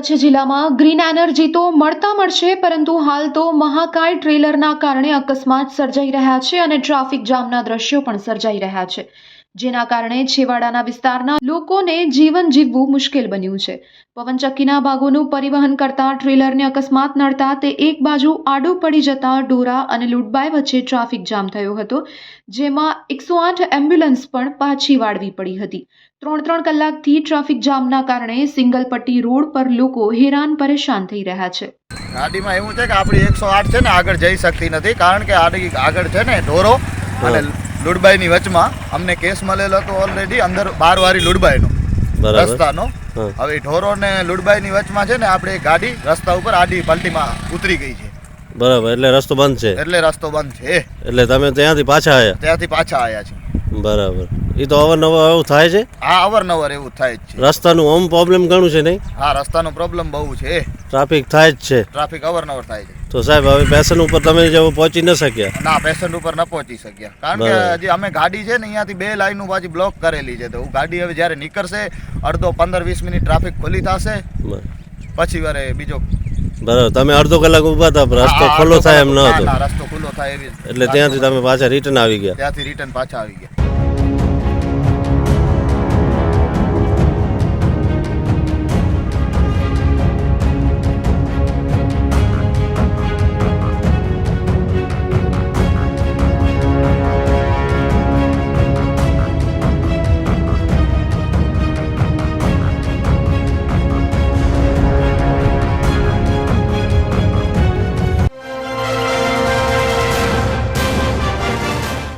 કચ્છ જિલ્લામાં green energy તો મળશે પરંતુ હાલ તો મહાકાય ટ્રેલરના કારણે અકસ્માત સર્જાઈ રહ્યા છે અને ટ્રાફિક જામના દ્રશ્યો પણ સર્જાઈ રહ્યા છે, જેના કારણે છેવાડાના વિસ્તારના લોકોને જીવન જીવવું મુશ્કેલ બન્યું છે। પવનચક્કીના ભાગોનું પરિવહન કરતા ટ્રેલરને અકસ્માત નડતા તે એક બાજુ આડું પડી જતા ડોરા અને લુડબાઈ વચ્ચે ટ્રાફિક જામ થયો હતો, જેમાં 108 એમ્બ્યુલન્સ પણ પાછી વાળવી પડી હતી। 3 કલાકથી ટ્રાફિક જામના કારણે સિંગલ પટ્ટી રોડ પર લોકો હેરાન પરેશાન થઈ રહ્યા છે। ગાડીમાં એવું છે કે આપણી 108 છે ને આગળ જઈ શકતી નથી, કારણ કે આગળ છે ને ઢોરો અને લુડબાઈની વચમાં અમને કેસ મળેલો હતો ઓલરેડી, અંદર 12 વાળી લુડબાઈનો રસ્તાનો। હવે ઢોરો ને લુડબાઈની વચમાં છે ને આપણે ગાડી રસ્તા ઉપર આડી પલટીમાં ઉતરી ગઈ છે। બરાબર, એટલે રસ્તો બંધ છે? એટલે રસ્તો બંધ છે, એટલે તમે ત્યાંથી પાછા આવ્યા છે। બરાબર, એ તો અવારનવાર એવું થાય છે? હા, અવારનવાર એવું થાય જ છે। રસ્તાનું ઓમ પ્રોબ્લેમ ઘણું છે નહીં? હા, રસ્તાનો પ્રોબ્લેમ બહુ છે, ટ્રાફિક થાય જ છે, ટ્રાફિક અવારનવાર થાય છે। તો સાહેબ હવે પેશન ઉપર તમે જેવો પહોંચી ન શક્યા? ના, પેશન્ટ ઉપર ન પહોંચી શક્યા, કારણ કે હજી અમે ગાડી છે ને અહીંયાથી 2 લાઈનો પાછી બ્લોક કરેલી છે। તો ગાડી હવે જ્યારે નીકળશે અડધો 15-20 મિનિટ ટ્રાફિક ખુલ્લી થશે, પછી વારે બીજો। બરાબર, તમે અડધો કલાક ઊભા હતા, રસ્તો ખુલ્લો થાય એમ ન હતો? ના, રસ્તો ખુલ્લો થાય એવી, એટલે ત્યાંથી તમે પાછા રિટર્ન આવી ગયા? ત્યાંથી રિટર્ન પાછા આવી ગયા।